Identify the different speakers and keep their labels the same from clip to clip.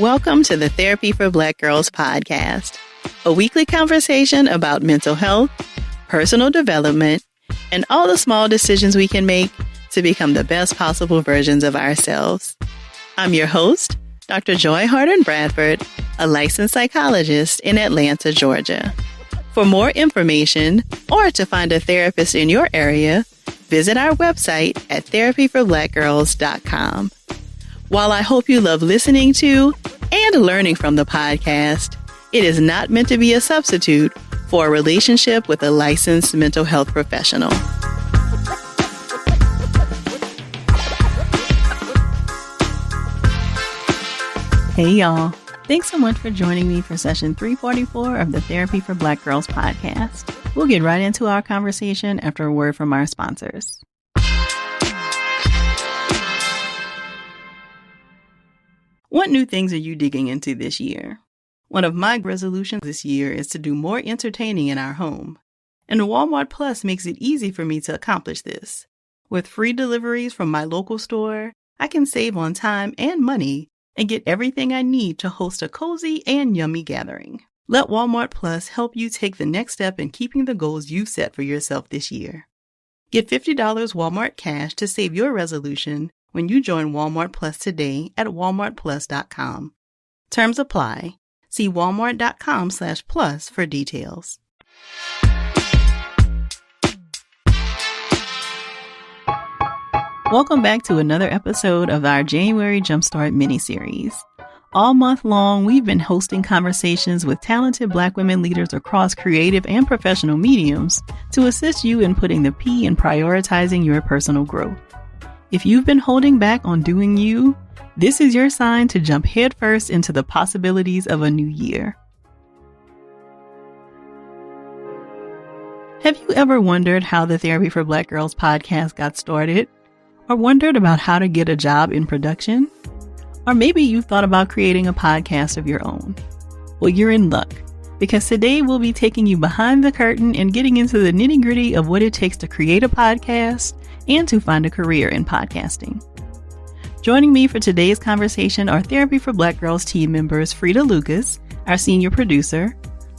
Speaker 1: Welcome to the Therapy for Black Girls podcast, a weekly conversation about mental health, personal development, and all the small decisions we can make to become the best possible versions of ourselves. I'm your host, Dr. Joy Harden Bradford, a licensed psychologist in Atlanta, Georgia. For more information or to find a therapist in your area, visit our website at therapyforblackgirls.com. While I hope you love listening to and learning from the podcast, it is not meant to be a substitute for a relationship with a licensed mental health professional. Hey y'all, thanks so much for joining me for session 344 of the Therapy for Black Girls podcast. We'll get right into our conversation after a word from our sponsors. What new things are you digging into this year? One of my resolutions this year is to do more entertaining in our home. And Walmart Plus makes it easy for me to accomplish this. With free deliveries from my local store, I can save on time and money and get everything I need to host a cozy and yummy gathering. Let Walmart Plus help you take the next step in keeping the goals you've set for yourself this year. Get $50 Walmart cash to save your resolution when you join Walmart Plus today at walmartplus.com. Terms apply. See walmart.com/plus for details. Welcome back to another episode of our January Jumpstart mini-series. All month long, we've been hosting conversations with talented Black women leaders across creative and professional mediums to assist you in putting the P in prioritizing your personal growth. If you've been holding back on doing you, this is your sign to jump headfirst into the possibilities of a new year. Have you ever wondered how the Therapy for Black Girls podcast got started? Or wondered about how to get a job in production? Or maybe you've thought about creating a podcast of your own. Well, you're in luck, because today we'll be taking you behind the curtain and getting into the nitty-gritty of what it takes to create a podcast and to find a career in podcasting. Joining me for today's conversation are Therapy for Black Girls team members Fredia Lucas, our senior producer,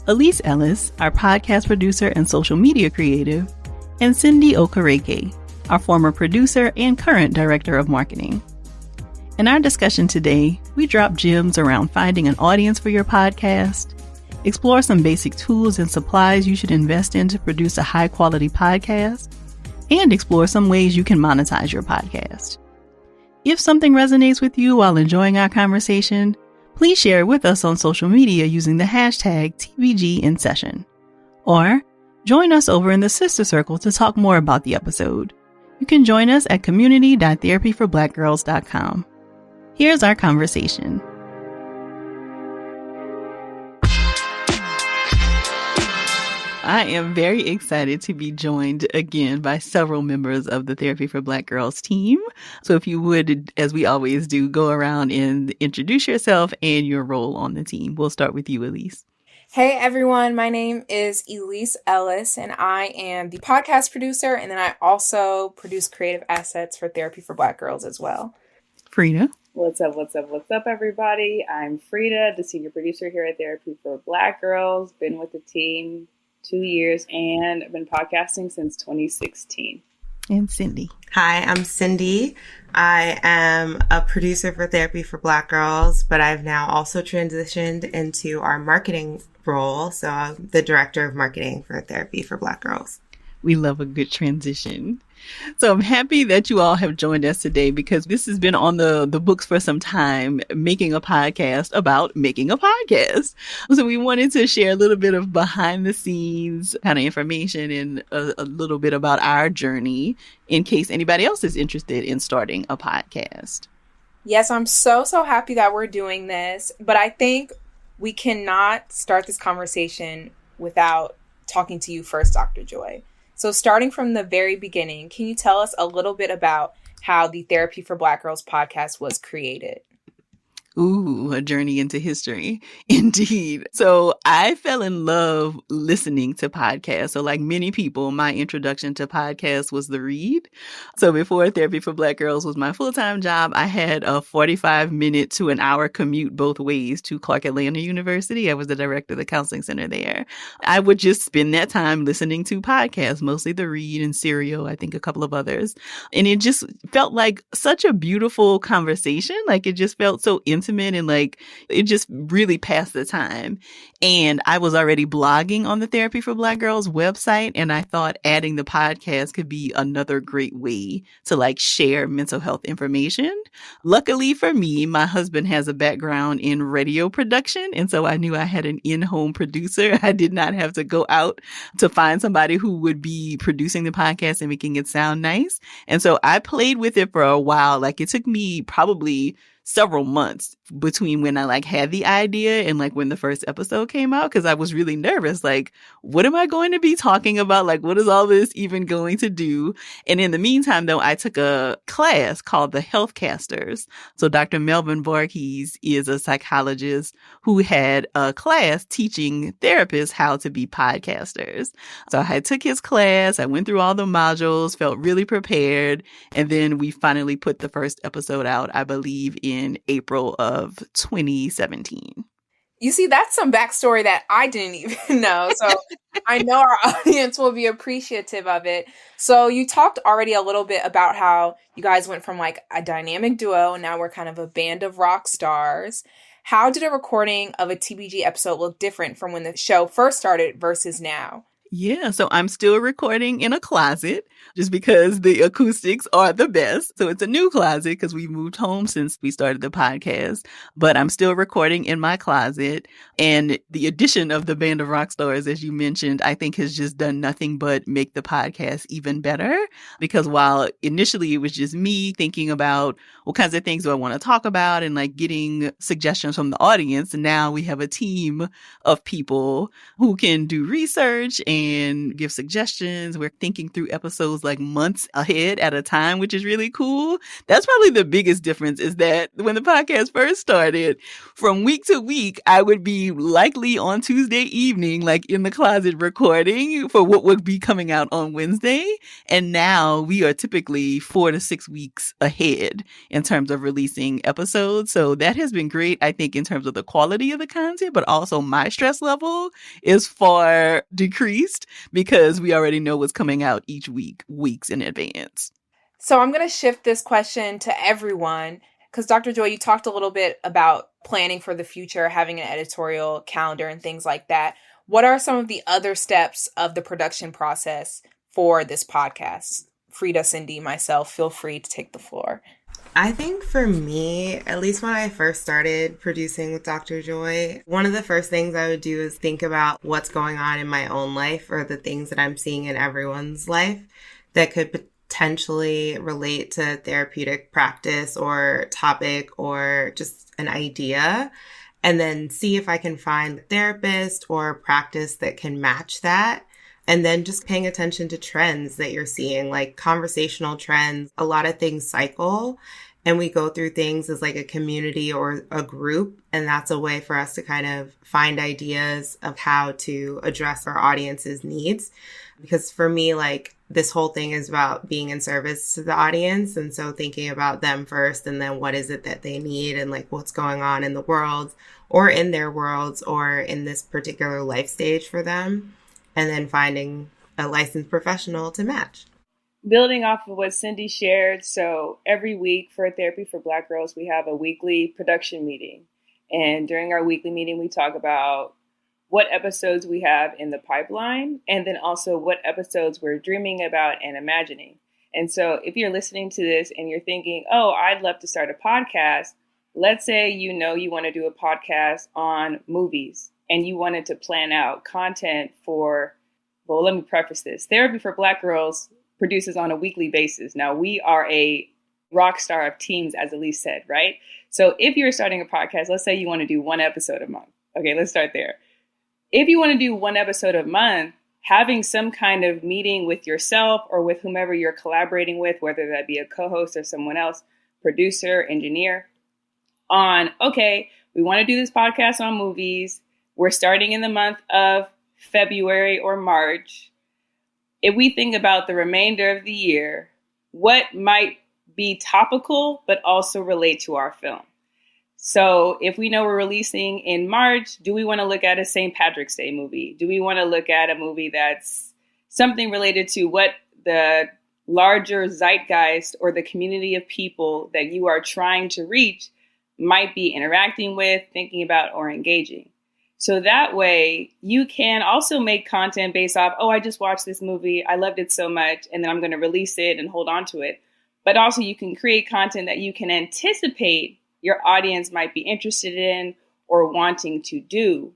Speaker 1: Ellice Ellis, our podcast producer and social media creative, and Cindy Okereke, our former producer and current director of marketing. In our discussion today, we drop gems around finding an audience for your podcast, explore some basic tools and supplies you should invest in to produce a high-quality podcast, and explore some ways you can monetize your podcast. If something resonates with you while enjoying our conversation, please share it with us on social media using the hashtag TBGInSession. Or join us over in the Sister Circle to talk more about the episode. You can join us at community.therapyforblackgirls.com. Here's our conversation. I am very excited to be joined again by several members of the Therapy for Black Girls team. So if you would, as we always do, go around and introduce yourself and your role on the team. We'll start with you, Ellice.
Speaker 2: Hey everyone, my name is Ellice Ellis and I am the podcast producer, and then I also produce creative assets for Therapy for Black Girls as well.
Speaker 1: Fredia.
Speaker 3: What's up, everybody? I'm Fredia, the senior producer here at Therapy for Black Girls. Been with the team 2 years and I've been podcasting since 2016.
Speaker 1: And Cindy.
Speaker 4: Hi, I'm Cindy. I am a producer for Therapy for Black Girls, but I've now also transitioned into our marketing role. So I'm the director of marketing for Therapy for Black Girls.
Speaker 1: We love a good transition. So I'm happy that you all have joined us today, because this has been on the books for some time, making a podcast about making a podcast. So we wanted to share a little bit of behind the scenes kind of information and a little bit about our journey in case anybody else is interested in starting a podcast.
Speaker 2: Yes, I'm so happy that we're doing this, but I think we cannot start this conversation without talking to you first, Dr. Joy. So starting from the very beginning, can you tell us a little bit about how the Therapy for Black Girls podcast was created?
Speaker 1: Ooh, a journey into history. Indeed. So I fell in love listening to podcasts. So like many people, my introduction to podcasts was the read. So before Therapy for Black Girls was my full-time job, I had a 45-minute to an hour commute both ways to Clark Atlanta University. I was the director of the counseling center there. I would just spend that time listening to podcasts, mostly the read and Serial, I think a couple of others. And it just felt like such a beautiful conversation. Like it just felt so intimate and like it just really passed the time. And I was already blogging on the Therapy for Black Girls website. And I thought adding the podcast could be another great way to like share mental health information. Luckily for me, my husband has a background in radio production. And so I knew I had an in-home producer. I did not have to go out to find somebody who would be producing the podcast and making it sound nice. And so I played with it for a while. Like it took me probably several months between when I like had the idea and like when the first episode came out, because I was really nervous. Like, what am I going to be talking about? Like, what is all this even going to do? And in the meantime, though, I took a class called the Healthcasters. So Dr. Melvin Voorhees is a psychologist who had a class teaching therapists how to be podcasters. So I took his class, I went through all the modules, felt really prepared, and then we finally put the first episode out, I believe, in April of 2017.
Speaker 2: You see, that's some backstory that I didn't even know. So I know our audience will be appreciative of it. So you talked already a little bit about how you guys went from like a dynamic duo and now we're kind of a band of rock stars. How did a recording of a TBG episode look different from when the show first started versus now?
Speaker 1: Yeah, so I'm still recording in a closet just because the acoustics are the best. So it's a new closet because we moved home since we started the podcast, but I'm still recording in my closet. And the addition of the band of rock stars, as you mentioned, I think has just done nothing but make the podcast even better. Because while initially it was just me thinking about what kinds of things do I want to talk about and like getting suggestions from the audience, and now we have a team of people who can do research and give suggestions. We're thinking through episodes like months ahead at a time, which is really cool. That's probably the biggest difference, is that when the podcast first started, from week to week, I would be likely on Tuesday evening, like in the closet recording for what would be coming out on Wednesday. And now we are typically 4 to 6 weeks ahead in terms of releasing episodes. So that has been great, I think, in terms of the quality of the content, but also my stress level is far decreased because we already know what's coming out each week, weeks in advance.
Speaker 2: So I'm going to shift this question to everyone because Dr. Joy, you talked a little bit about planning for the future, having an editorial calendar and things like that. What are some of the other steps of the production process for this podcast? Fredia, Cindy, myself, feel free to take the floor.
Speaker 4: I think for me, at least when I first started producing with Dr. Joy, one of the first things I would do is think about what's going on in my own life or the things that I'm seeing in everyone's life that could potentially relate to therapeutic practice or topic or just an idea, and then see if I can find a therapist or practice that can match that. And then just paying attention to trends that you're seeing, like conversational trends. A lot of things cycle and we go through things as like a community or a group. And that's a way for us to kind of find ideas of how to address our audience's needs. Because for me, like this whole thing is about being in service to the audience. And so thinking about them first and then what is it that they need and like what's going on in the world or in their worlds or in this particular life stage for them. And then finding a licensed professional to match.
Speaker 3: Building off of what Cindy shared, so every week for Therapy for Black Girls, we have a weekly production meeting. And during our weekly meeting, we talk about what episodes we have in the pipeline, and then also what episodes we're dreaming about and imagining. And so if you're listening to this and you're thinking, oh, I'd love to start a podcast, let's say you want to do a podcast on movies. And you wanted to plan out content for, well, let me preface this. Therapy for Black Girls produces on a weekly basis. Now, we are a rock star of teams, as Ellice said, right? So if you're starting a podcast, let's say you want to do one episode a month. Okay, let's start there. If you want to do one episode a month, having some kind of meeting with yourself or with whomever you're collaborating with, whether that be a co-host or someone else, producer, engineer, on, okay, we want to do this podcast on movies. We're starting in the month of February or March. If we think about the remainder of the year, what might be topical, but also relate to our film? So if we know we're releasing in March, do we want to look at a St. Patrick's Day movie? Do we want to look at a movie that's something related to what the larger zeitgeist or the community of people that you are trying to reach might be interacting with, thinking about, or engaging? So that way you can also make content based off, oh, I just watched this movie, I loved it so much, and then I'm going to release it and hold on to it. But also you can create content that you can anticipate your audience might be interested in or wanting to do,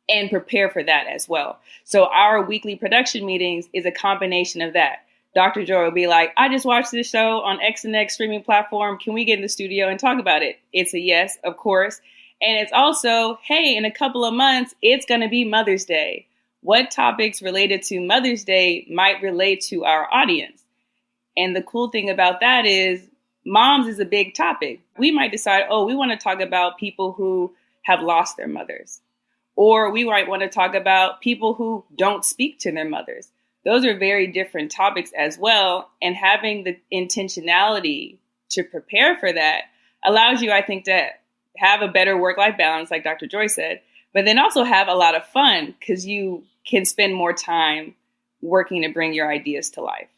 Speaker 3: and prepare for that as well. So our weekly production meetings is a combination of that. Dr. Joy will be like, I just watched this show on X and X streaming platform. Can we get in the studio and talk about it? It's a yes, of course. And it's also, hey, in a couple of months, it's going to be Mother's Day. What topics related to Mother's Day might relate to our audience? And the cool thing about that is moms is a big topic. We might decide, oh, we want to talk about people who have lost their mothers. Or we might want to talk about people who don't speak to their mothers. Those are very different topics as well. And having the intentionality to prepare for that allows you, I think, to have a better work-life balance, like Dr. Joy said, but then also have a lot of fun because you can spend more time working to bring your ideas to life.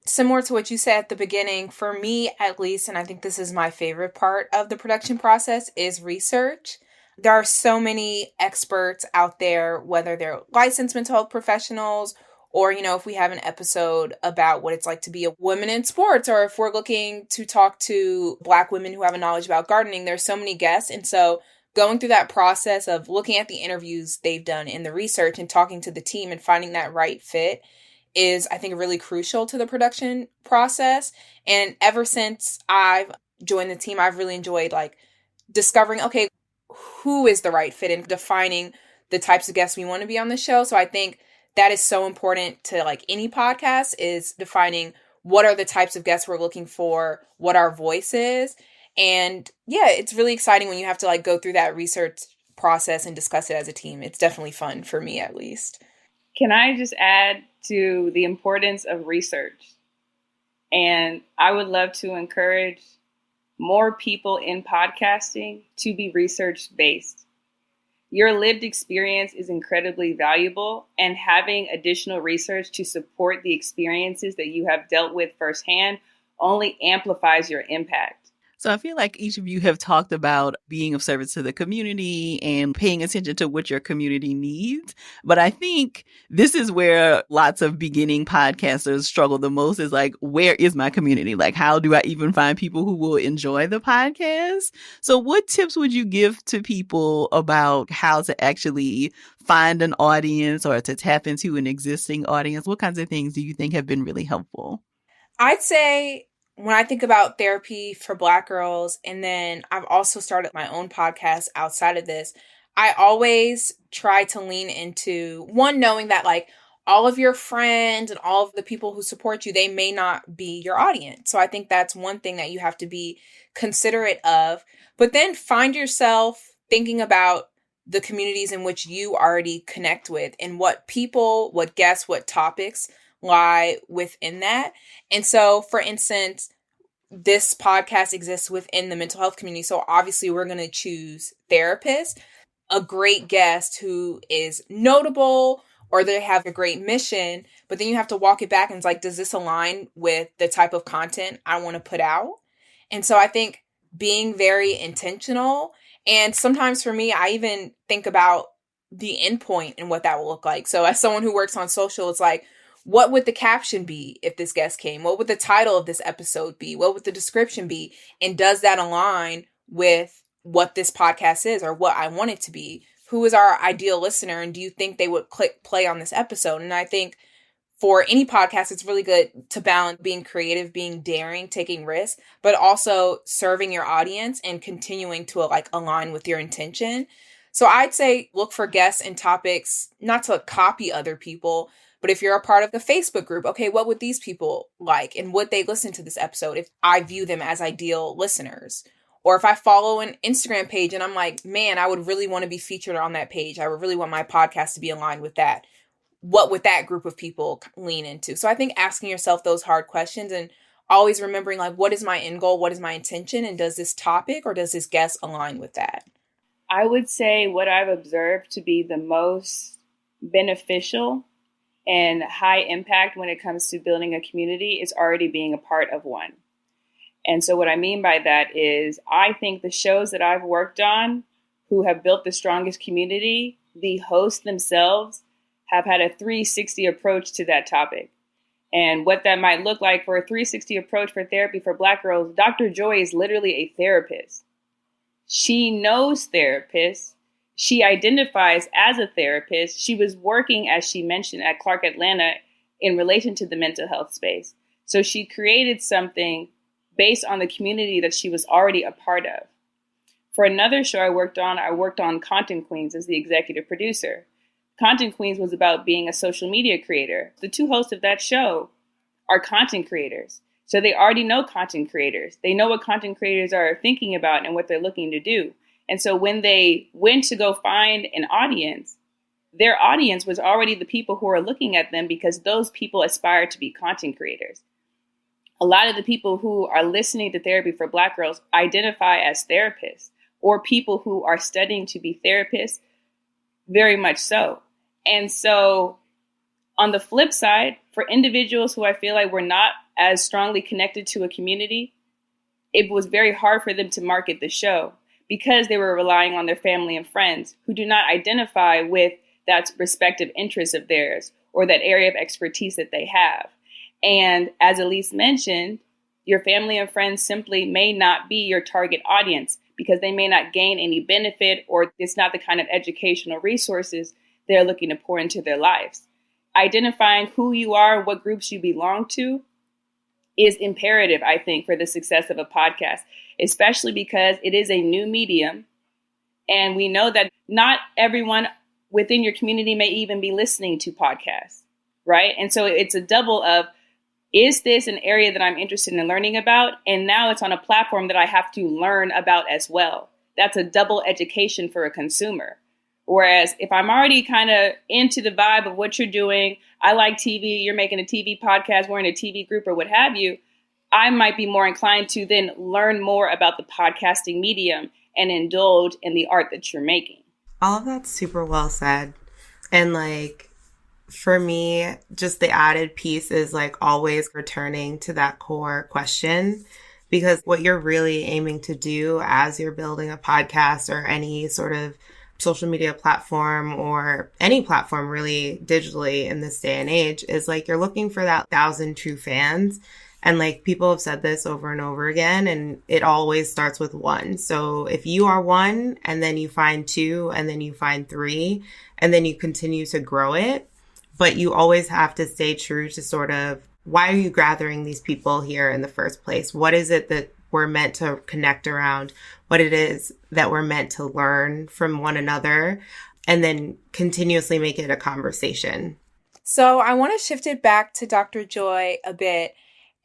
Speaker 2: Similar to what you said at the beginning, for me at least, and I think this is my favorite part of the production process, is research. There are so many experts out there, whether they're licensed mental health professionals or, if we have an episode about what it's like to be a woman in sports, or if we're looking to talk to Black women who have a knowledge about gardening, there's so many guests. And so going through that process of looking at the interviews they've done in the research and talking to the team and finding that right fit is, I think, really crucial to the production process. And ever since I've joined the team, I've really enjoyed discovering, okay, who is the right fit and defining the types of guests we want to be on the show. So I think that is so important to any podcast, is defining what are the types of guests we're looking for, what our voice is. And yeah, it's really exciting when you have to go through that research process and discuss it as a team. It's definitely fun for me, at least.
Speaker 3: Can I just add to the importance of research? And I would love to encourage more people in podcasting to be research-based. Your lived experience is incredibly valuable, and having additional research to support the experiences that you have dealt with firsthand only amplifies your impact.
Speaker 1: So I feel like each of you have talked about being of service to the community and paying attention to what your community needs. But I think this is where lots of beginning podcasters struggle the most, is where is my community? How do I even find people who will enjoy the podcast? So what tips would you give to people about how to actually find an audience or to tap into an existing audience? What kinds of things do you think have been really helpful?
Speaker 2: I'd say, when I think about therapy for Black girls, and then I've also started my own podcast outside of this, I always try to lean into, one, knowing that all of your friends and all of the people who support you, they may not be your audience. So I think that's one thing that you have to be considerate of. But then find yourself thinking about the communities in which you already connect with, and what people, what guests, what topics lie within that. And so, for instance, this podcast exists within the mental health community. So obviously we're going to choose therapists, a great guest who is notable, or they have a great mission, but then you have to walk it back and it's does this align with the type of content I want to put out? And so I think being very intentional, and sometimes for me, I even think about the endpoint and what that will look like. So as someone who works on social, it's what would the caption be if this guest came? What would the title of this episode be? What would the description be? And does that align with what this podcast is or what I want it to be? Who is our ideal listener? And do you think they would click play on this episode? And I think for any podcast, it's really good to balance being creative, being daring, taking risks, but also serving your audience and continuing to align with your intention. So I'd say look for guests and topics, not to copy other people, but if you're a part of the Facebook group, okay, what would these people like? And would they listen to this episode if I view them as ideal listeners? Or if I follow an Instagram page and I'm like, man, I would really want to be featured on that page. I would really want my podcast to be aligned with that. What would that group of people lean into? So I think asking yourself those hard questions and always remembering, like, what is my end goal? What is my intention? And does this topic or does this guest align with that?
Speaker 3: I would say what I've observed to be the most beneficial and high impact when it comes to building a community is already being a part of one. And so what I mean by that is I think the shows that I've worked on who have built the strongest community, the hosts themselves have had a 360 approach to that topic. And what that might look like for a 360 approach for therapy for Black girls, Dr. Joy is literally a therapist. She knows therapists. She identifies as a therapist. She was working, as she mentioned, at Clark Atlanta in relation to the mental health space. So she created something based on the community that she was already a part of. For another show I worked on Content Queens as the executive producer. Content Queens was about being a social media creator. The two hosts of that show are content creators. So they already know content creators. They know what content creators are thinking about and what they're looking to do. And so when they went to go find an audience, their audience was already the people who are looking at them because those people aspire to be content creators. A lot of the people who are listening to Therapy for Black Girls identify as therapists or people who are studying to be therapists, very much so. And so on the flip side, for individuals who I feel like were not as strongly connected to a community, it was very hard for them to market the show because they were relying on their family and friends who do not identify with that respective interest of theirs or that area of expertise that they have. And as Ellice mentioned, your family and friends simply may not be your target audience because they may not gain any benefit or it's not the kind of educational resources they're looking to pour into their lives. Identifying who you are, what groups you belong to is imperative, I think, for the success of a podcast, especially because it is a new medium. And we know that not everyone within your community may even be listening to podcasts, right? And so it's a double of, is this an area that I'm interested in learning about? And now it's on a platform that I have to learn about as well. That's a double education for a consumer. Whereas if I'm already kind of into the vibe of what you're doing, I like TV, you're making a TV podcast, we're in a TV group or what have you, I might be more inclined to then learn more about the podcasting medium and indulge in the art that you're making.
Speaker 4: All of that's super well said. And like, for me, just the added piece is like always returning to that core question, because what you're really aiming to do as you're building a podcast or any sort of social media platform or any platform really digitally in this day and age is like you're looking for that 1,000 true fans. And like people have said this over and over again, and it always starts with one. So if you are one and then you find two and then you find three and then you continue to grow it, but you always have to stay true to sort of why are you gathering these people here in the first place? What is it that we're meant to connect around? What it is that we're meant to learn from one another, and then continuously make it a conversation.
Speaker 2: So I want to shift it back to Dr. Joy a bit.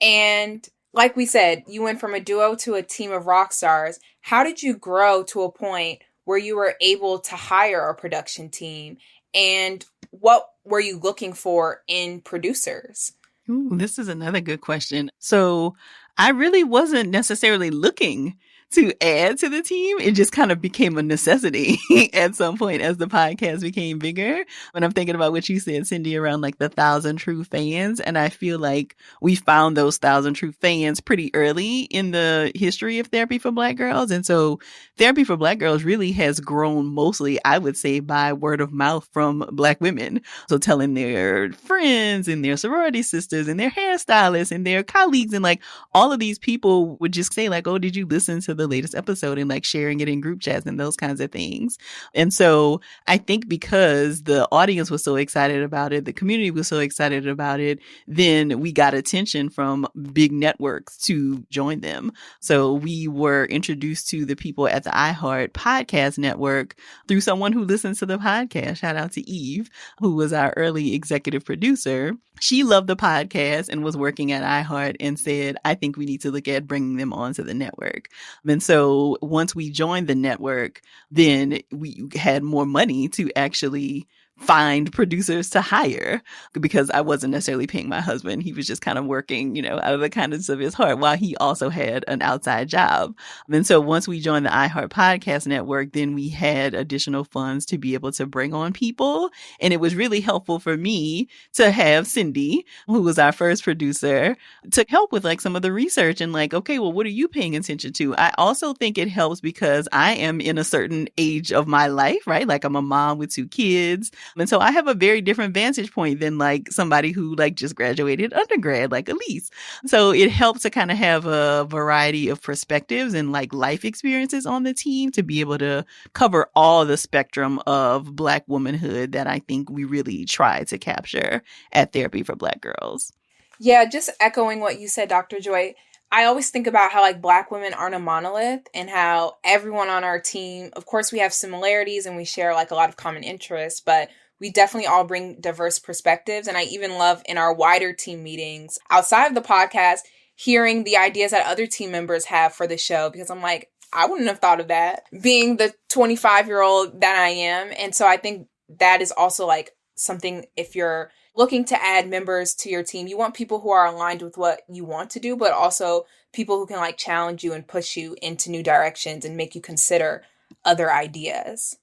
Speaker 2: And like we said, you went from a duo to a team of rock stars. How did you grow to a point where you were able to hire a production team? And what were you looking for in producers?
Speaker 1: Ooh, this is another good question. So I really wasn't necessarily looking to add to the team. It just kind of became a necessity at some point as the podcast became bigger. When I'm thinking about what you said, Cindy, around like the 1,000 true fans. And I feel like we found those 1,000 true fans pretty early in the history of Therapy for Black Girls. And so Therapy for Black Girls really has grown mostly, I would say, by word of mouth from Black women. So telling their friends and their sorority sisters and their hairstylists and their colleagues, and like all of these people would just say like, oh, did you listen to the latest episode, and like sharing it in group chats and those kinds of things. And so I think because the audience was so excited about it, the community was so excited about it, then we got attention from big networks to join them. So we were introduced to the people at the iHeart Podcast Network through someone who listens to the podcast. Shout out to Eve, who was our early executive producer. She loved the podcast and was working at iHeart and said, I think we need to look at bringing them onto the network. And so once we joined the network, then we had more money to actually find producers to hire, because I wasn't necessarily paying my husband. He was just kind of working, out of the kindness of his heart, while he also had an outside job. And so once we joined the iHeart Podcast Network, then we had additional funds to be able to bring on people. And it was really helpful for me to have Cindy, who was our first producer, to help with like some of the research and like, okay, well, what are you paying attention to? I also think it helps because I am in a certain age of my life, right? Like I'm a mom with 2 kids. And so I have a very different vantage point than like somebody who like just graduated undergrad, like Ellice. So it helps to kind of have a variety of perspectives and like life experiences on the team to be able to cover all the spectrum of Black womanhood that I think we really try to capture at Therapy for Black Girls.
Speaker 2: Yeah, just echoing what you said, Dr. Joy. I always think about how like Black women aren't a monolith and how everyone on our team, of course, we have similarities and we share like a lot of common interests, but we definitely all bring diverse perspectives. And I even love in our wider team meetings outside of the podcast, hearing the ideas that other team members have for the show, because I'm like, I wouldn't have thought of that being the 25-year-old that I am. And so I think that is also like something, if you're looking to add members to your team, you want people who are aligned with what you want to do, but also people who can like challenge you and push you into new directions and make you consider other ideas.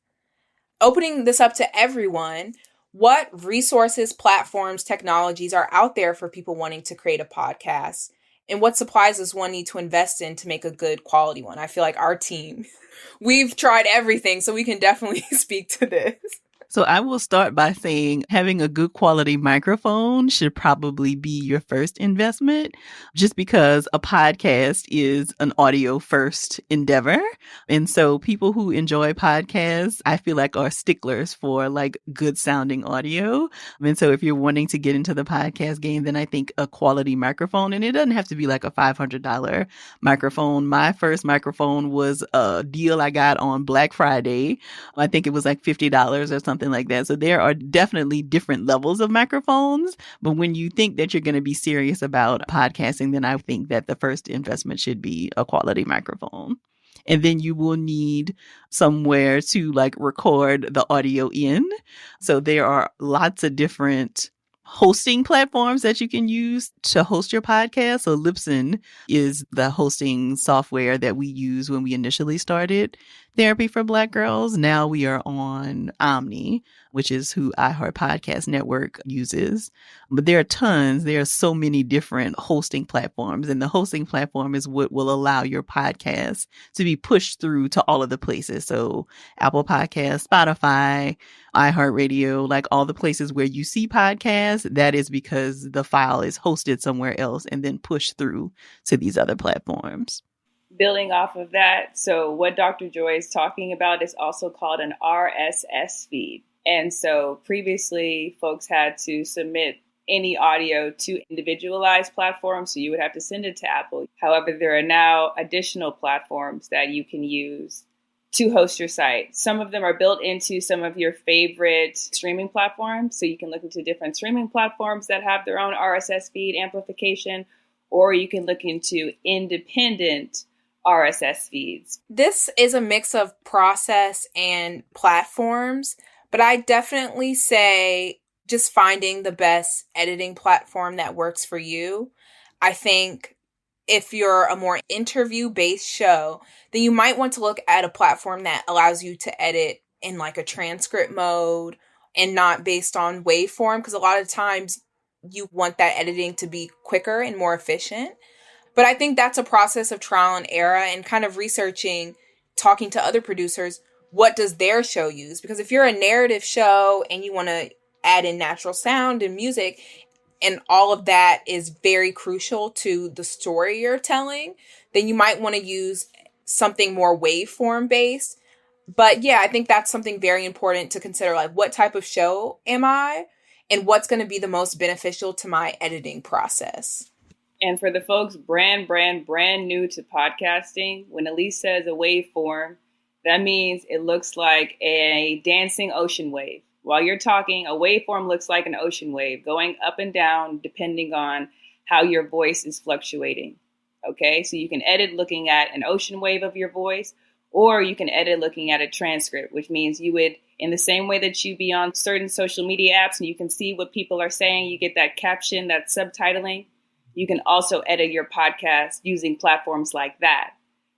Speaker 2: Opening this up to everyone, what resources, platforms, technologies are out there for people wanting to create a podcast? And what supplies does one need to invest in to make a good quality one? I feel like our team, we've tried everything, so we can definitely speak to this.
Speaker 1: So I will start by saying having a good quality microphone should probably be your first investment, just because a podcast is an audio first endeavor. And so people who enjoy podcasts, I feel like are sticklers for like good sounding audio. And so if you're wanting to get into the podcast game, then I think a quality microphone, and it doesn't have to be like a $500 microphone. My first microphone was a deal I got on Black Friday. I think it was like $50 or something like that. So there are definitely different levels of microphones. But when you think that you're going to be serious about podcasting, then I think that the first investment should be a quality microphone. And then you will need somewhere to like record the audio in. So there are lots of different hosting platforms that you can use to host your podcast. So Libsyn is the hosting software that we used when we initially started Therapy for Black Girls. Now we are on Omni, which is who iHeart Podcast Network uses. But there are tons. There are so many different hosting platforms. And the hosting platform is what will allow your podcast to be pushed through to all of the places. So Apple Podcasts, Spotify, iHeartRadio, like all the places where you see podcasts, that is because the file is hosted somewhere else and then pushed through to these other platforms.
Speaker 3: Building off of that, so what Dr. Joy is talking about is also called an RSS feed. And so previously, folks had to submit any audio to individualized platforms, so you would have to send it to Apple. However, there are now additional platforms that you can use to host your site. Some of them are built into some of your favorite streaming platforms, so you can look into different streaming platforms that have their own RSS feed amplification, or you can look into independent RSS feeds.
Speaker 2: This is a mix of process and platforms, but I definitely say just finding the best editing platform that works for you. I think if you're a more interview-based show, then you might want to look at a platform that allows you to edit in like a transcript mode and not based on waveform, because a lot of times you want that editing to be quicker and more efficient. But I think that's a process of trial and error and kind of researching, talking to other producers, what does their show use? Because if you're a narrative show and you want to add in natural sound and music, and all of that is very crucial to the story you're telling, then you might want to use something more waveform based. But yeah, I think that's something very important to consider, like what type of show am I and what's going to be the most beneficial to my editing process.
Speaker 3: And for the folks brand new to podcasting, when Ellice says a waveform, that means it looks like a dancing ocean wave. While you're talking, a waveform looks like an ocean wave going up and down depending on how your voice is fluctuating. Okay, so you can edit looking at an ocean wave of your voice, or you can edit looking at a transcript, which means you would, in the same way that you be on certain social media apps and you can see what people are saying, you get that caption, that subtitling, you can also edit your podcast using platforms like that.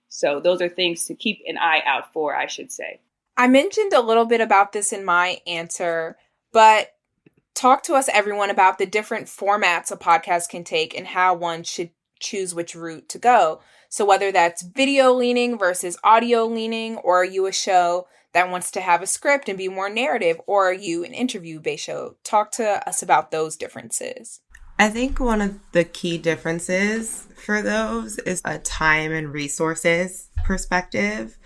Speaker 3: So those are things to keep an eye out for, I should say.
Speaker 2: I mentioned a little bit about this in my answer, but talk to us, everyone, about the different formats a podcast can take and how one should choose which route to go. So whether that's video leaning versus audio leaning, or are you a show that wants to have a script and be more narrative, or are you an interview-based show? Talk to us about those differences.
Speaker 4: I think one of the key differences for those is a time and resources perspective.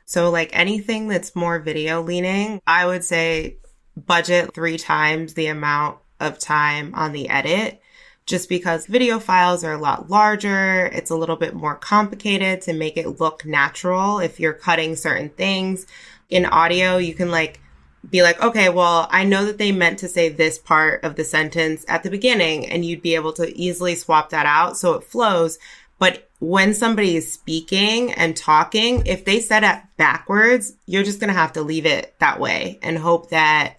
Speaker 4: So like anything that's more video leaning, I would say budget 3 times the amount of time on the edit, just because video files are a lot larger. It's a little bit more complicated to make it look natural if you're cutting certain things. In audio, you can be like, okay, well, I know that they meant to say this part of the sentence at the beginning, and you'd be able to easily swap that out so it flows. But when somebody is speaking and talking, if they said it backwards, you're just going to have to leave it that way and hope that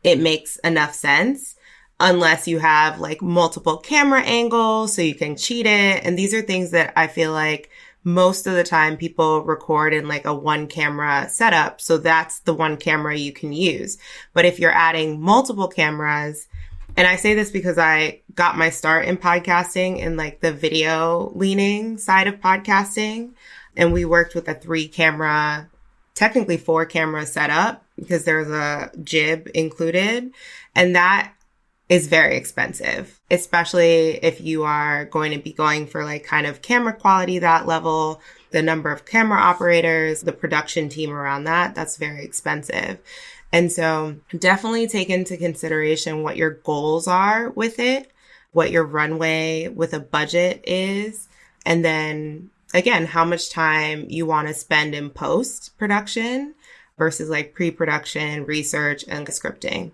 Speaker 4: it makes enough sense, unless you have multiple camera angles so you can cheat it. And these are things that I feel like most of the time people record in a 1 camera setup. So that's the 1 camera you can use. But if you're adding multiple cameras, and I say this because I got my start in podcasting in the video leaning side of podcasting. And we worked with a 3 camera, technically 4 camera setup because there's a jib included. And that is very expensive, especially if you are going to be going for kind of camera quality, that level, the number of camera operators, the production team around that, that's very expensive. And so definitely take into consideration what your goals are with it, what your runway with a budget is, and then again, how much time you want to spend in post-production versus pre-production, research, and scripting.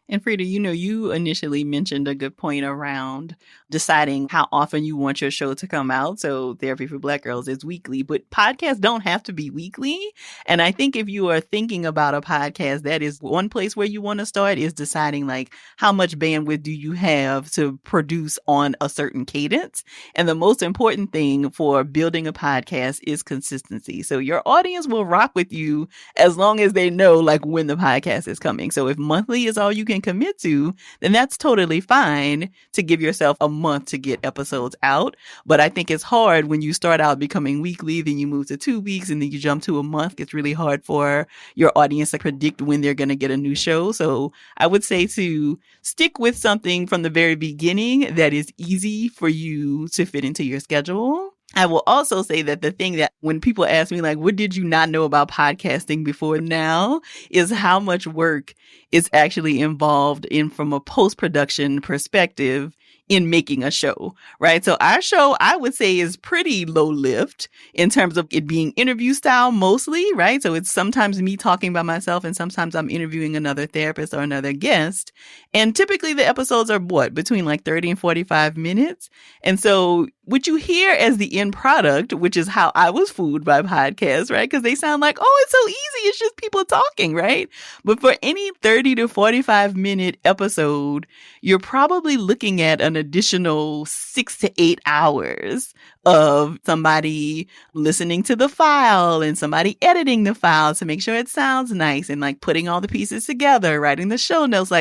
Speaker 1: And Fredia, you initially mentioned a good point around deciding how often you want your show to come out. So Therapy for Black Girls is weekly, but podcasts don't have to be weekly. And I think if you are thinking about a podcast, that is one place where you want to start, is deciding how much bandwidth do you have to produce on a certain cadence. And the most important thing for building a podcast is consistency. So your audience will rock with you as long as they know when the podcast is coming. So if monthly is all you can commit to, then that's totally fine to give yourself a month to get episodes out. But I think it's hard when you start out becoming weekly, then you move to 2 weeks, and then you jump to a month. It's really hard for your audience to predict when they're going to get a new show. So I would say to stick with something from the very beginning that is easy for you to fit into your schedule. I will also say that the thing that when people ask me, what did you not know about podcasting before now, is how much work is actually involved in, from a post-production perspective, in making a show, right? So our show, I would say, is pretty low lift in terms of it being interview style mostly, right? So it's sometimes me talking by myself and sometimes I'm interviewing another therapist or another guest. And typically the episodes are between 30 and 45 minutes. And so what you hear as the end product, which is how I was fooled by podcasts, right? Because they sound it's so easy. It's just people talking, right? But for any 30 to 45 minute episode, you're probably looking at an additional 6 to 8 hours of somebody listening to the file and somebody editing the file to make sure it sounds nice and putting all the pieces together, writing the show notes.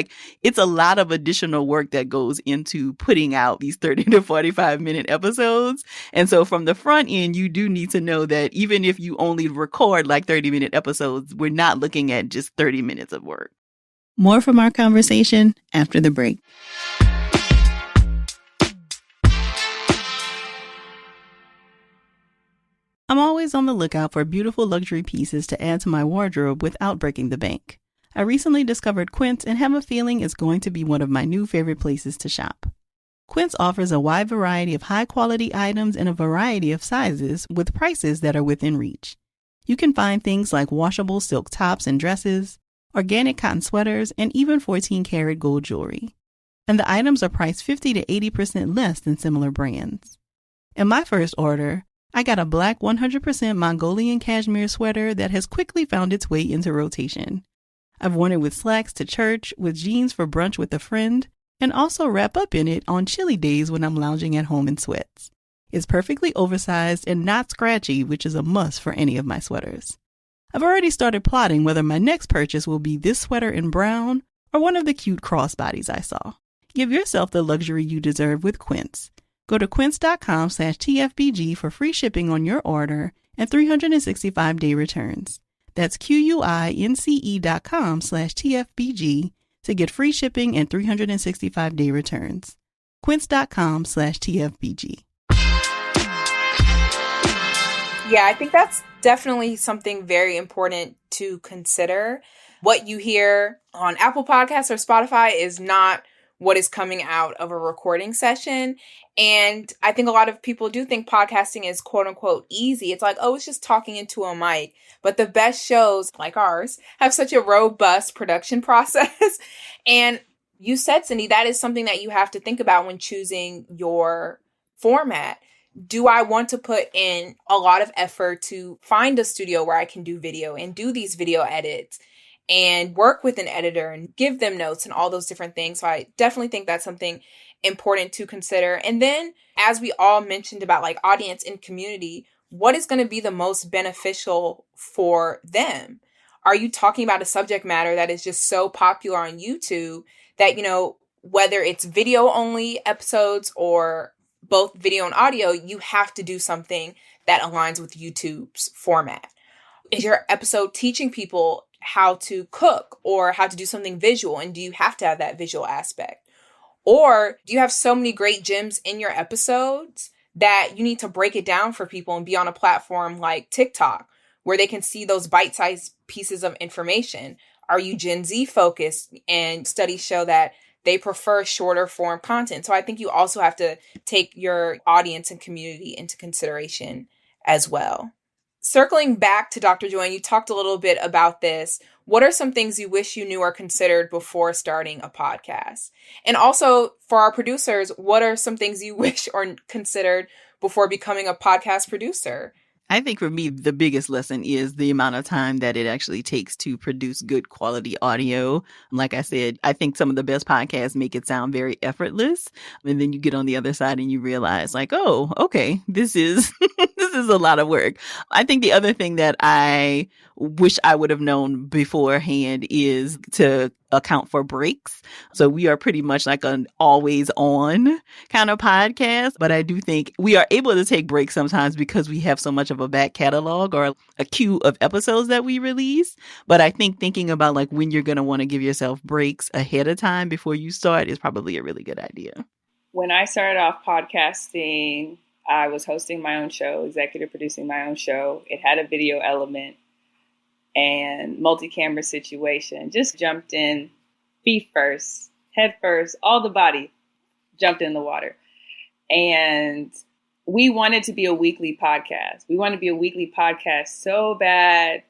Speaker 1: It's a lot of additional work that goes into putting out these 30 to 45 minute episodes. And so from the front end, you do need to know that even if you only record 30-minute episodes, we're not looking at just 30 minutes of work. More from our conversation after the break. I'm always on the lookout for beautiful luxury pieces to add to my wardrobe without breaking the bank. I recently discovered Quince and have a feeling it's going to be one of my new favorite places to shop. Quince offers a wide variety of high-quality items in a variety of sizes with prices that are within reach. You can find things like washable silk tops and dresses, organic cotton sweaters, and even 14-karat gold jewelry. And the items are priced 50 to 80% less than similar brands. In my first order, I got a black 100% Mongolian cashmere sweater that has quickly found its way into rotation. I've worn it with slacks to church, with jeans for brunch with a friend, and also wrap up in it on chilly days when I'm lounging at home in sweats. It's perfectly oversized and not scratchy, which is a must for any of my sweaters. I've already started plotting whether my next purchase will be this sweater in brown or one of the cute crossbodies I saw. Give yourself the luxury you deserve with Quince. Go to quince.com/TFBG for free shipping on your order and 365-day returns. That's QUINCE.com/TFBG to get free shipping and 365-day returns. Quince.com/TFBG.
Speaker 2: Yeah, I think that's definitely something very important to consider. What you hear on Apple Podcasts or Spotify is not what is coming out of a recording session. And I think a lot of people do think podcasting is quote unquote easy. It's like, oh, it's just talking into a mic. But the best shows like ours have such a robust production process. And you said, Cindy, that is something that you have to think about when choosing your format. Do I want to put in a lot of effort to find a studio where I can do video and do these video edits and work with an editor and give them notes and all those different things? So I definitely think that's something important to consider. And then, as we all mentioned about like audience and community, what is going to be the most beneficial for them? Are you talking about a subject matter that is just so popular on YouTube that, you know, whether it's video only episodes or both video and audio, you have to do something that aligns with YouTube's format? Is your episode teaching people how to cook or how to do something visual? And do you have to have that visual aspect? Or do you have so many great gems in your episodes that you need to break it down for people and be on a platform like TikTok where they can see those bite-sized pieces of information? Are you Gen Z focused? And studies show that they prefer shorter form content. So I think you also have to take your audience and community into consideration as well. Circling back to Dr. Joy, and you talked a little bit about this. What are some things you wish you knew or considered before starting a podcast? And also for our producers, what are some things you wish or considered before becoming a podcast producer?
Speaker 1: I think for me, the biggest lesson is the amount of time that it actually takes to produce good quality audio. Like I said, I think some of the best podcasts make it sound very effortless. And then you get on the other side and you realize like, oh, okay, this is this is a lot of work. I think the other thing that I wish I would have known beforehand is to account for breaks. So we are pretty much like an always on kind of podcast, but I do think we are able to take breaks sometimes because we have so much of a back catalog or a queue of episodes that we release. But I think thinking about like when you're going to want to give yourself breaks ahead of time before you start is probably a really good idea.
Speaker 3: When I started off podcasting, I was hosting my own show, executive producing my own show. It had a video element and multi-camera situation. Just jumped in feet first, head first, all the body jumped in the water. And we wanted to be a weekly podcast. We wanted to be a weekly podcast so bad.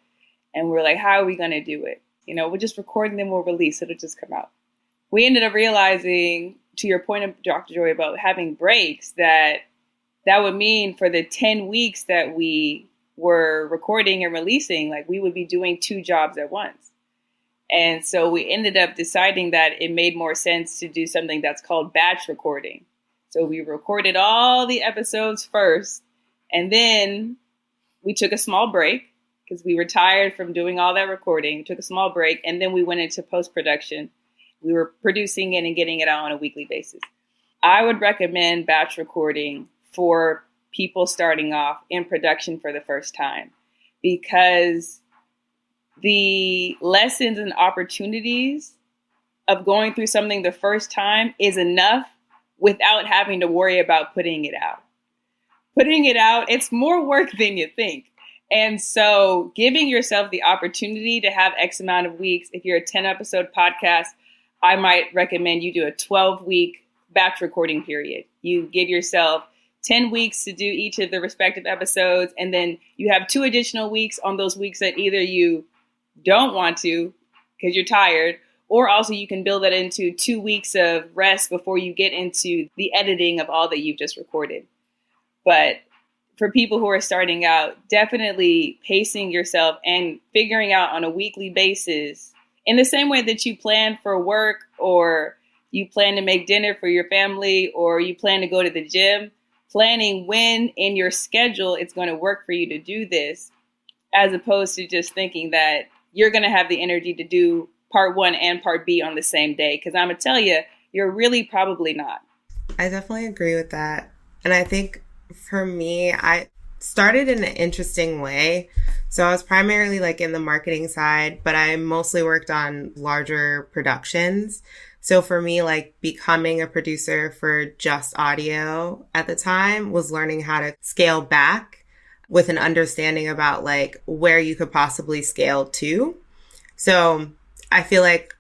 Speaker 3: And we're like, how are we going to do it? You know, we'll just record and then we'll release. It'll just come out. We ended up realizing, to your point of Dr. Joy about having breaks, that would mean for the 10 weeks that we were recording and releasing, like we would be doing 2 jobs at once. And so we ended up deciding that it made more sense to do something that's called batch recording. So we recorded all the episodes first, and then we took a small break because we were tired from doing all that recording, took a small break, and then we went into post-production. We were producing it and getting it out on a weekly basis. I would recommend batch recording for people starting off in production for the first time, because the lessons and opportunities of going through something the first time is enough without having to worry about putting it out. Putting it out, it's more work than you think. And so giving yourself the opportunity to have X amount of weeks, if you're a 10 episode podcast, I might recommend you do a 12-week batch recording period. You give yourself 10 weeks to do each of the respective episodes. And then you have 2 additional weeks on those weeks that either you don't want to because you're tired, or also you can build that into 2 weeks of rest before you get into the editing of all that you've just recorded. But for people who are starting out, definitely pacing yourself and figuring out on a weekly basis, in the same way that you plan for work, or you plan to make dinner for your family, or you plan to go to the gym, planning when in your schedule it's going to work for you to do this, as opposed to just thinking that you're going to have the energy to do part 1 and part B on the same day. Because I'm going to tell you, you're really probably not.
Speaker 4: I definitely agree with that. And I think for me, I started in an interesting way. So I was primarily like in the marketing side, but I mostly worked on larger productions. So for me, like becoming a producer for just audio at the time was learning how to scale back with an understanding about like where you could possibly scale to. So I feel like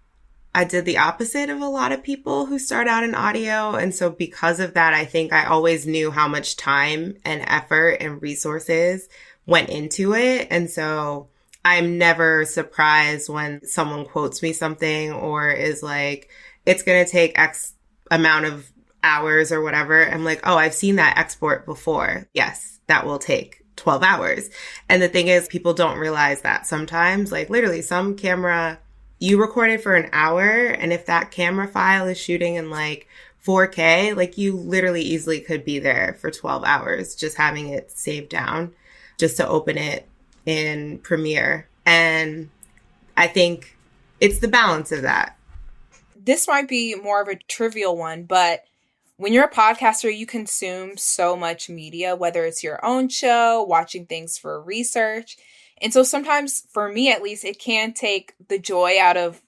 Speaker 4: I did the opposite of a lot of people who start out in audio. And so because of that, I think I always knew how much time and effort and resources went into it. And so I'm never surprised when someone quotes me something or is like, it's going to take X amount of hours or whatever. I'm like, oh, I've seen that export before. Yes, that will take 12 hours. And the thing is, people don't realize that sometimes, like literally some camera, you recorded for an hour. And if that camera file is shooting in like 4K, like you literally easily could be there for 12 hours, just having it saved down, just to open it in Premiere. And I think it's the balance of that.
Speaker 2: This might be more of a trivial one, but when you're a podcaster, you consume so much media, whether it's your own show, watching things for research. And so sometimes, for me at least, it can take the joy out of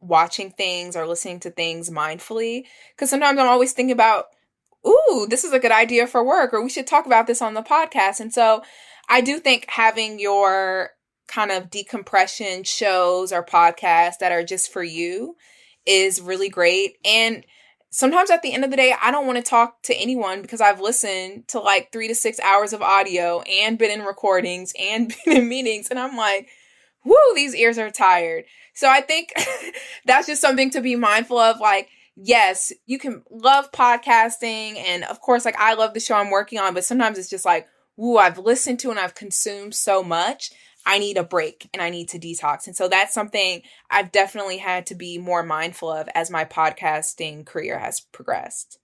Speaker 2: watching things or listening to things mindfully. Because sometimes I'm always thinking about, ooh, this is a good idea for work, or we should talk about this on the podcast. And so I do think having your kind of decompression shows or podcasts that are just for you is really great. And sometimes at the end of the day, I don't want to talk to anyone because I've listened to like 3 to 6 hours of audio and been in recordings and been in meetings. And I'm like, whoo, these ears are tired. So I think that's just something to be mindful of. Like, yes, you can love podcasting. And of course, like I love the show I'm working on, but sometimes it's just like, whoo, I've listened to and I've consumed so much. I need a break and I need to detox. And so that's something I've definitely had to be more mindful of as my podcasting career has progressed.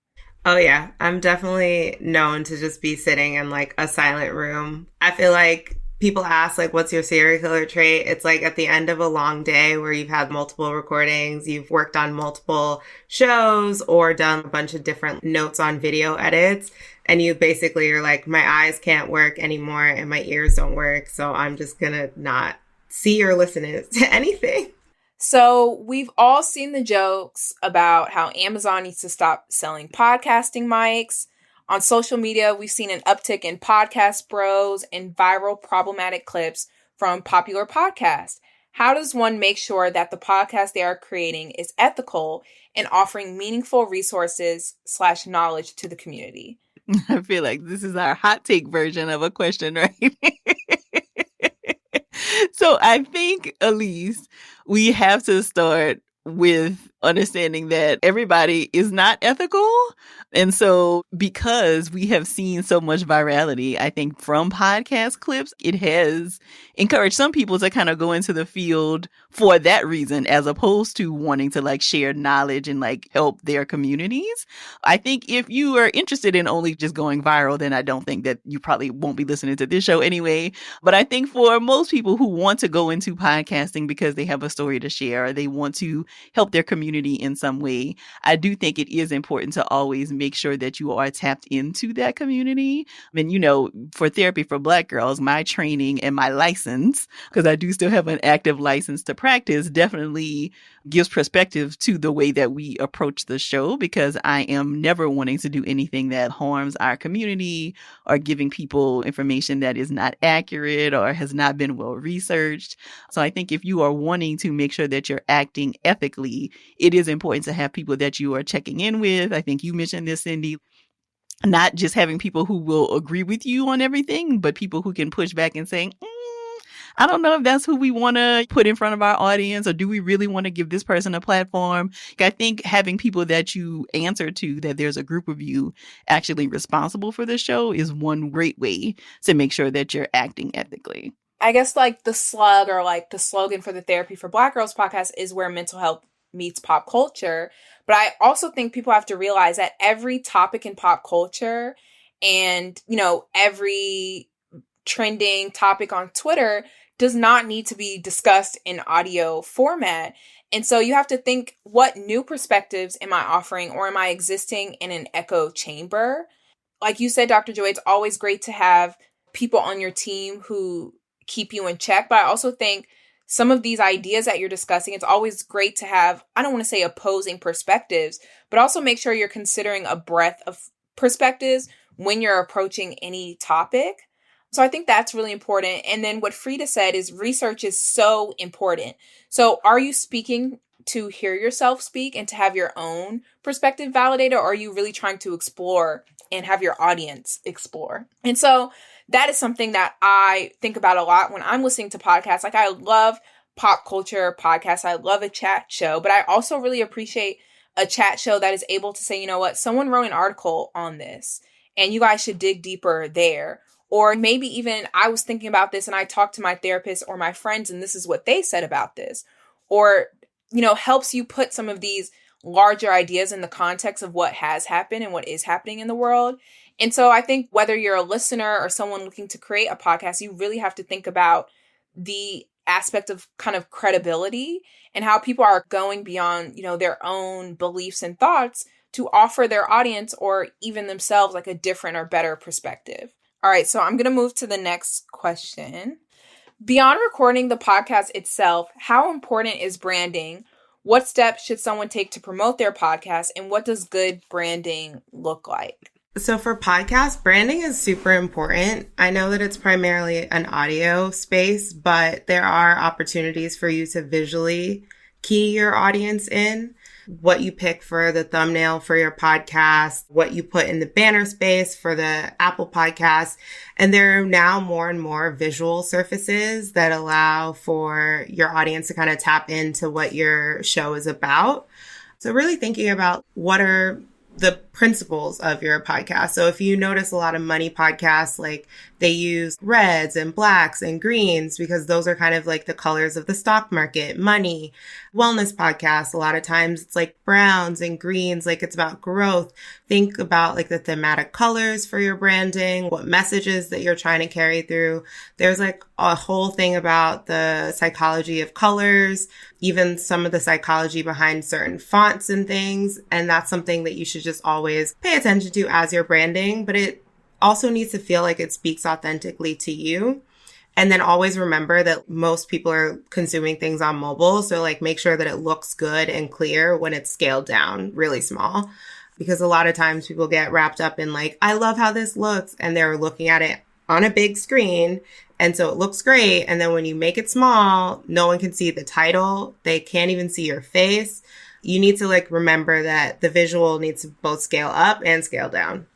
Speaker 4: Oh yeah, I'm definitely known to just be sitting in like a silent room. I feel like people ask like, what's your serial killer trait? It's like at the end of a long day where you've had multiple recordings, you've worked on multiple shows or done a bunch of different notes on video edits. And you basically are like, my eyes can't work anymore and my ears don't work. So I'm just going to not see or listen to anything.
Speaker 2: So we've all seen the jokes about how Amazon needs to stop selling podcasting mics. On social media, we've seen an uptick in podcast bros and viral problematic clips from popular podcasts. How does one make sure that the podcast they are creating is ethical and offering meaningful resources / knowledge to the community?
Speaker 1: I feel like this is our hot take version of a question, right? So I think, Ellice, we have to start with understanding that everybody is not ethical. And so because we have seen so much virality, I think from podcast clips, it has encouraged some people to kind of go into the field for that reason, as opposed to wanting to like share knowledge and like help their communities. I think if you are interested in only just going viral, then I don't think that you probably won't be listening to this show anyway. But I think for most people who want to go into podcasting because they have a story to share, or they want to help their community in some way, I do think it is important to always make sure that you are tapped into that community. I mean, you know, for Therapy for Black Girls, my training and my license, because I do still have an active license to practice, definitely gives perspective to the way that we approach the show, because I am never wanting to do anything that harms our community or giving people information that is not accurate or has not been well researched. So I think if you are wanting to make sure that you're acting ethically, it is important to have people that you are checking in with. I think you mentioned this, Cindy. Not just having people who will agree with you on everything, but people who can push back and say, I don't know if that's who we want to put in front of our audience, or do we really want to give this person a platform? I think having people that you answer to, that there's a group of you actually responsible for the show, is one great way to make sure that you're acting ethically.
Speaker 2: I guess like the slug or like the slogan for the Therapy for Black Girls podcast is where mental health meets pop culture. But I also think people have to realize that every topic in pop culture and, you know, every trending topic on Twitter does not need to be discussed in audio format. And so you have to think, what new perspectives am I offering, or am I existing in an echo chamber? Like you said, Dr. Joy, it's always great to have people on your team who keep you in check. But I also think some of these ideas that you're discussing, it's always great to have, I don't want to say opposing perspectives, but also make sure you're considering a breadth of perspectives when you're approaching any topic. So I think that's really important. And then what Fredia said is research is so important. So are you speaking to hear yourself speak and to have your own perspective validated, or are you really trying to explore and have your audience explore? And so that is something that I think about a lot when I'm listening to podcasts. Like, I love pop culture podcasts. I love a chat show, but I also really appreciate a chat show that is able to say, you know what, someone wrote an article on this and you guys should dig deeper there. Or maybe even I was thinking about this and I talked to my therapist or my friends and this is what they said about this. Or, you know, helps you put some of these larger ideas in the context of what has happened and what is happening in the world. And so I think whether you're a listener or someone looking to create a podcast, you really have to think about the aspect of kind of credibility and how people are going beyond, you know, their own beliefs and thoughts to offer their audience or even themselves like a different or better perspective. All right, so I'm going to move to the next question. Beyond recording the podcast itself, how important is branding? What steps should someone take to promote their podcast? And what does good branding look like?
Speaker 4: So for podcasts, branding is super important. I know that it's primarily an audio space, but there are opportunities for you to visually key your audience in. What you pick for the thumbnail for your podcast, what you put in the banner space for the Apple podcast. And there are now more and more visual surfaces that allow for your audience to kind of tap into what your show is about. So really thinking about what are the principles of your podcast. So if you notice a lot of money podcasts, like they use reds and blacks and greens because those are kind of like the colors of the stock market. Money, wellness podcasts, a lot of times it's like browns and greens, like it's about growth. Think about like the thematic colors for your branding, what messages that you're trying to carry through. There's like a whole thing about the psychology of colors, even some of the psychology behind certain fonts and things. And that's something that you should just always pay attention to as you're branding, but it also needs to feel like it speaks authentically to you. And then always remember that most people are consuming things on mobile. So like make sure that it looks good and clear when it's scaled down really small, because a lot of times people get wrapped up in like, I love how this looks. And they're looking at it on a big screen. And so it looks great. And then when you make it small, no one can see the title. They can't even see your face. You need to like remember that the visual needs to both scale up and scale down.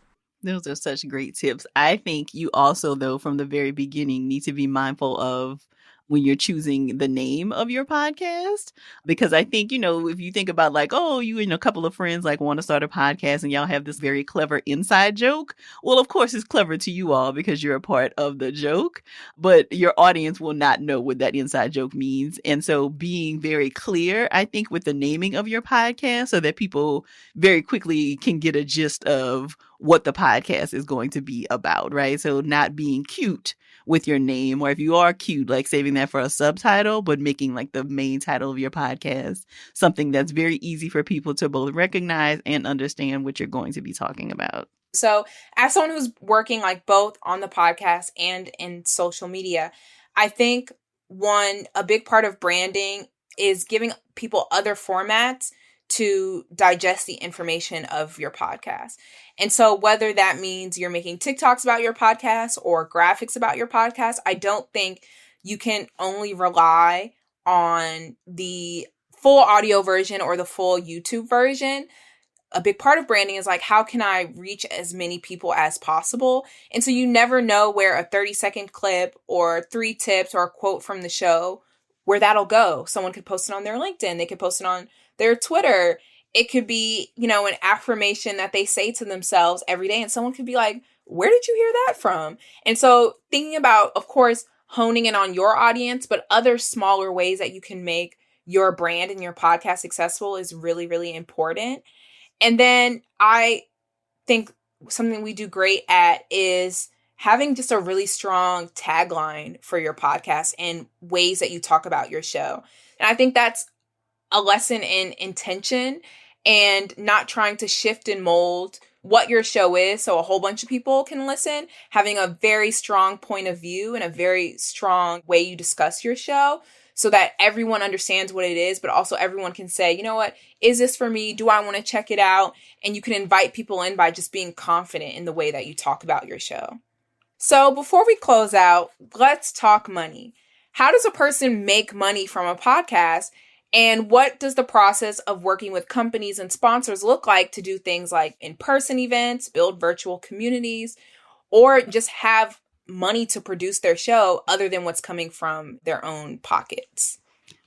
Speaker 1: Those are such great tips. I think you also, though, from the very beginning, need to be mindful of when you're choosing the name of your podcast, because I think, you know, if you think about like, oh, you and a couple of friends like want to start a podcast and y'all have this very clever inside joke. Well, of course, it's clever to you all because you're a part of the joke, but your audience will not know what that inside joke means. And so being very clear, I think, with the naming of your podcast so that people very quickly can get a gist of what the podcast is going to be about, right? So not being cute with your name, or if you are cute, like saving that for a subtitle, but making like the main title of your podcast something that's very easy for people to both recognize and understand what you're going to be talking about.
Speaker 2: So as someone who's working like both on the podcast and in social media, I think a big part of branding is giving people other formats to digest the information of your podcast. And so whether that means you're making TikToks about your podcast or graphics about your podcast, I don't think you can only rely on the full audio version or the full YouTube version. a big part of branding is like, how can I reach as many people as possible? And so you never know where a 30-second clip or 3 tips or a quote from the show, where that'll go. Someone could post it on their LinkedIn. They could post it on their Twitter. It could be, an affirmation that they say to themselves every day. And someone could be like, where did you hear that from? And so thinking about, of course, honing in on your audience, but other smaller ways that you can make your brand and your podcast successful is really, really important. And then I think something we do great at is having just a really strong tagline for your podcast and ways that you talk about your show. And I think that's a lesson in intention and not trying to shift and mold what your show is so a whole bunch of people can listen, having a very strong point of view and a very strong way you discuss your show so that everyone understands what it is, but also everyone can say, you know what, is this for me? Do I want to check it out? And you can invite people in by just being confident in the way that you talk about your show. So before we close out, let's talk money. How does a person make money from a podcast? And what does the process of working with companies and sponsors look like to do things like in-person events, build virtual communities, or just have money to produce their show other than what's coming from their own pockets?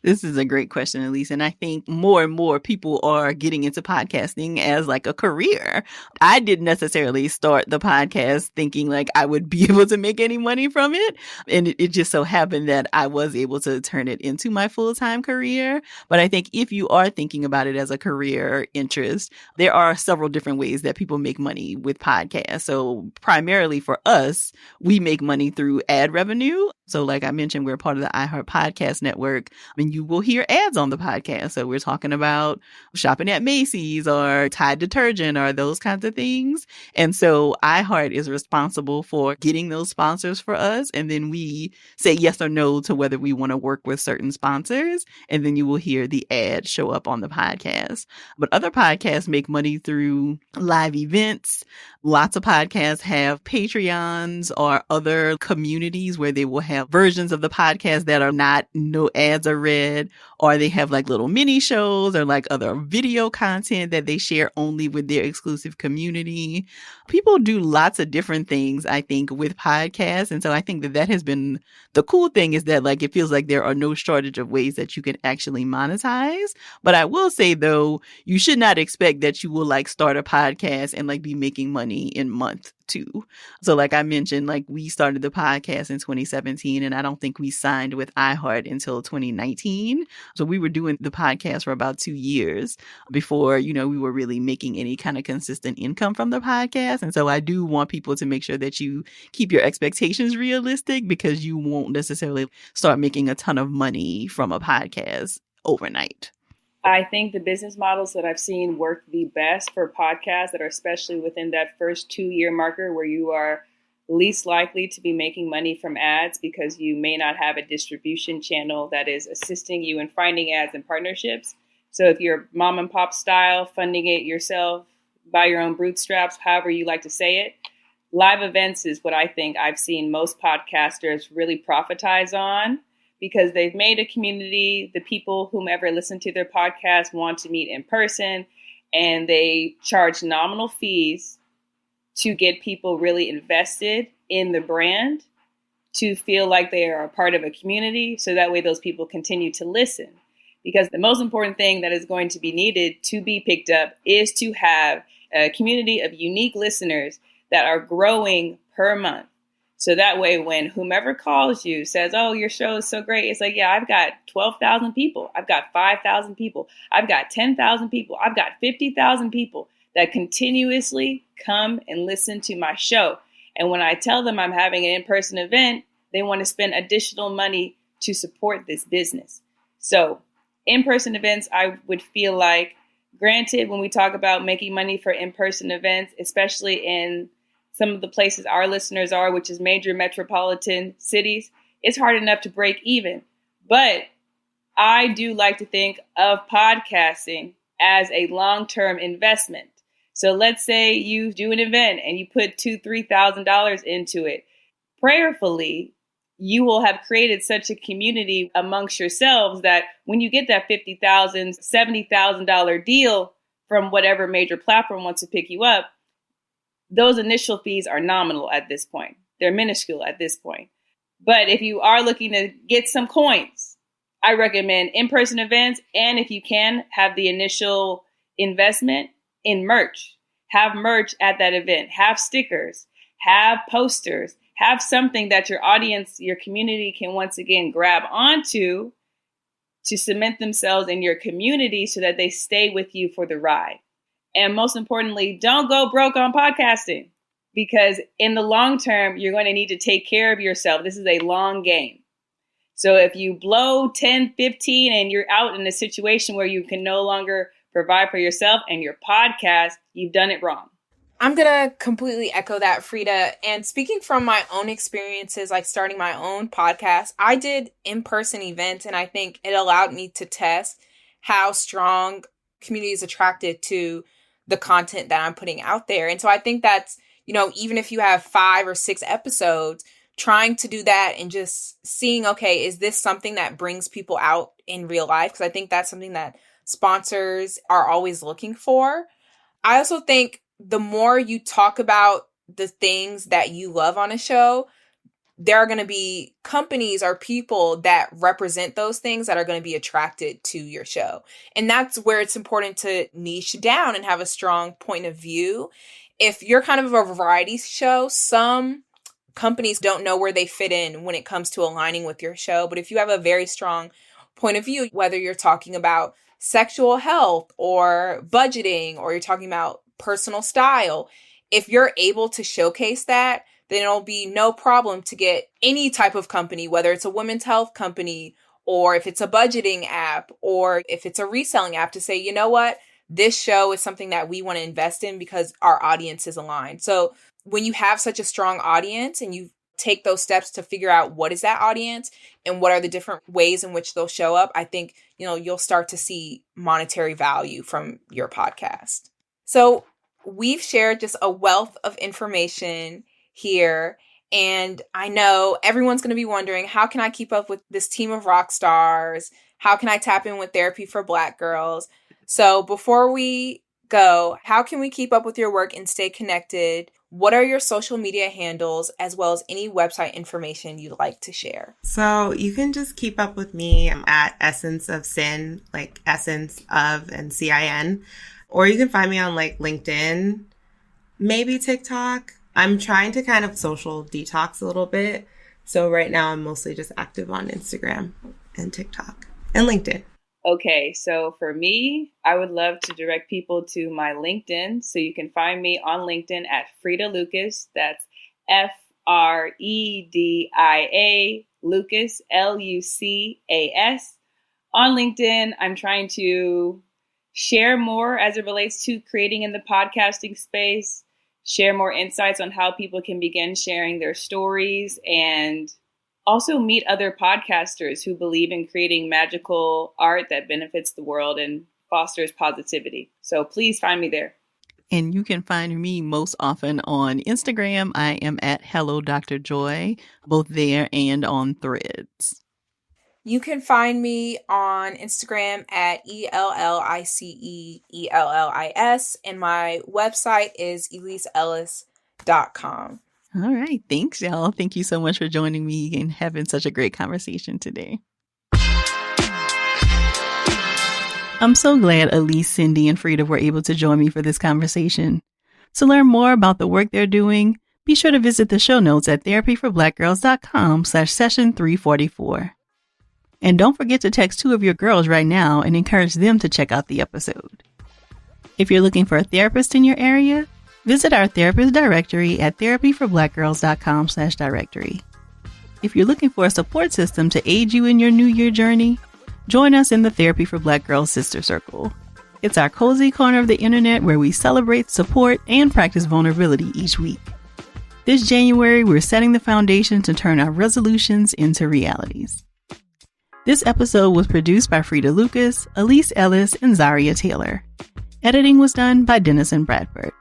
Speaker 1: This is a great question, Elise. And I think more and more people are getting into podcasting as like a career. I didn't necessarily start the podcast thinking like I would be able to make any money from it. And it just so happened that I was able to turn it into my full-time career. But I think if you are thinking about it as a career interest, there are several different ways that people make money with podcasts. So primarily for us, we make money through ad revenue. So like I mentioned, we're part of the iHeart Podcast Network. I mean, you will hear ads on the podcast. So we're talking about shopping at Macy's or Tide detergent or those kinds of things. And so iHeart is responsible for getting those sponsors for us. And then we say yes or no to whether we want to work with certain sponsors. And then you will hear the ad show up on the podcast. But other podcasts make money through live events. Lots of podcasts have Patreons or other communities where they will have versions of the podcast that are not, no ads are read, or they have like little mini shows or like other video content that they share only with their exclusive community. People do lots of different things, I think, with podcasts. And so I think that has been the cool thing, is that like it feels like there are no shortage of ways that you can actually monetize. But I will say, though, you should not expect that you will like start a podcast and like be making money in month 2. So like I mentioned, like we started the podcast in 2017 and I don't think we signed with iHeart until 2019. So we were doing the podcast for about 2 years before, we were really making any kind of consistent income from the podcast. And so I do want people to make sure that you keep your expectations realistic, because you won't necessarily start making a ton of money from a podcast overnight.
Speaker 3: I think the business models that I've seen work the best for podcasts that are especially within that first 2-year marker, where you are least likely to be making money from ads because you may not have a distribution channel that is assisting you in finding ads and partnerships. So if you're mom and pop style, funding it yourself by your own bootstraps, however you like to say it, live events is what I think I've seen most podcasters really profitize on, because they've made a community. The people, whomever listen to their podcast, want to meet in person, and they charge nominal fees to get people really invested in the brand, to feel like they are a part of a community. So that way those people continue to listen. Because the most important thing that is going to be needed to be picked up is to have a community of unique listeners that are growing per month. So that way, when whomever calls you says, oh, your show is so great, it's like, yeah, I've got 12,000 people. I've got 5,000 people. I've got 10,000 people. I've got 50,000 people that continuously come and listen to my show. And when I tell them I'm having an in-person event, they want to spend additional money to support this business. So in-person events, I would feel like, granted, when we talk about making money for in-person events, especially in some of the places our listeners are, which is major metropolitan cities, it's hard enough to break even. But I do like to think of podcasting as a long-term investment. So let's say you do an event and you put $2,000, $3,000 into it. Prayerfully, you will have created such a community amongst yourselves that when you get that $50,000, $70,000 deal from whatever major platform wants to pick you up, those initial fees are nominal at this point. They're minuscule at this point. But if you are looking to get some coins, I recommend in-person events. And if you can, have the initial investment in merch. Have merch at that event. Have stickers. Have posters. Have something that your audience, your community can once again grab onto to cement themselves in your community so that they stay with you for the ride. And most importantly, don't go broke on podcasting, because in the long term, you're going to need to take care of yourself. This is a long game. So if you blow 10, 15 and you're out in a situation where you can no longer provide for yourself and your podcast, you've done it wrong.
Speaker 2: I'm going to completely echo that, Fredia. And speaking from my own experiences, like starting my own podcast, I did in-person events, and I think it allowed me to test how strong community is attracted to the content that I'm putting out there. And so I think that's, even if you have 5 or 6 episodes, trying to do that and just seeing, okay, is this something that brings people out in real life? Because I think that's something that sponsors are always looking for. I also think the more you talk about the things that you love on a show, there are going to be companies or people that represent those things that are going to be attracted to your show. And that's where it's important to niche down and have a strong point of view. If you're kind of a variety show, some companies don't know where they fit in when it comes to aligning with your show. But if you have a very strong point of view, whether you're talking about sexual health or budgeting, or you're talking about personal style, if you're able to showcase that, then it'll be no problem to get any type of company, whether it's a women's health company, or if it's a budgeting app, or if it's a reselling app, to say, you know what, this show is something that we want to invest in because our audience is aligned. So when you have such a strong audience and you take those steps to figure out what is that audience and what are the different ways in which they'll show up, I think, you'll start to see monetary value from your podcast. So we've shared just a wealth of information here. And I know everyone's going to be wondering, how can I keep up with this team of rock stars? How can I tap in with Therapy for Black Girls? So before we go, how can we keep up with your work and stay connected? What are your social media handles, as well as any website information you'd like to share?
Speaker 4: So you can just keep up with me at Essence of Sin, like Essence of and CIN. Or you can find me on LinkedIn, maybe TikTok. I'm trying to kind of social detox a little bit. So right now I'm mostly just active on Instagram and TikTok and LinkedIn.
Speaker 3: Okay, so for me, I would love to direct people to my LinkedIn. So you can find me on LinkedIn at Fredia Lucas. That's Fredia Lucas, Lucas. On LinkedIn, I'm trying to share more as it relates to creating in the podcasting space, share more insights on how people can begin sharing their stories, and also meet other podcasters who believe in creating magical art that benefits the world and fosters positivity. So please find me there.
Speaker 1: And you can find me most often on Instagram. I am at Hello Dr. Joy, both there and on Threads.
Speaker 2: You can find me on Instagram at ELLICEELLIS, and my website is ElliceEllis.com.
Speaker 1: All right. Thanks, y'all. Thank you so much for joining me and having such a great conversation today. I'm so glad Ellice, Cindy, and Fredia were able to join me for this conversation. To learn more about the work they're doing, be sure to visit the show notes at therapyforblackgirls.com/session344. And don't forget to text 2 of your girls right now and encourage them to check out the episode. If you're looking for a therapist in your area, visit our therapist directory at therapyforblackgirls.com/directory. If you're looking for a support system to aid you in your New Year journey, join us in the Therapy for Black Girls Sister Circle. It's our cozy corner of the internet where we celebrate, support, and practice vulnerability each week. This January, we're setting the foundation to turn our resolutions into realities. This episode was produced by Fredia Lucas, Ellice Ellis, and Zariah Taylor. Editing was done by Dennison, Bradford.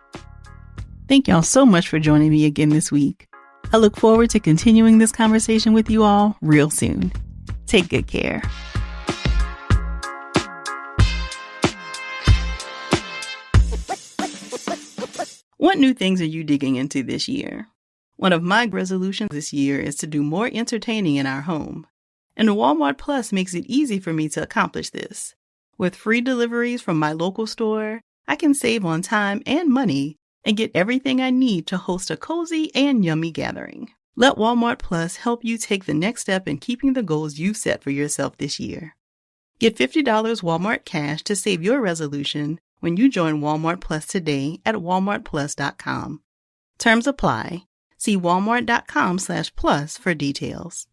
Speaker 1: Thank y'all so much for joining me again this week. I look forward to continuing this conversation with you all real soon. Take good care. What new things are you digging into this year? One of my resolutions this year is to do more entertaining in our home. And Walmart Plus makes it easy for me to accomplish this. With free deliveries from my local store, I can save on time and money and get everything I need to host a cozy and yummy gathering. Let Walmart Plus help you take the next step in keeping the goals you've set for yourself this year. Get $50 Walmart cash to save your resolution when you join Walmart Plus today at walmartplus.com. Terms apply. See walmart.com/plus for details.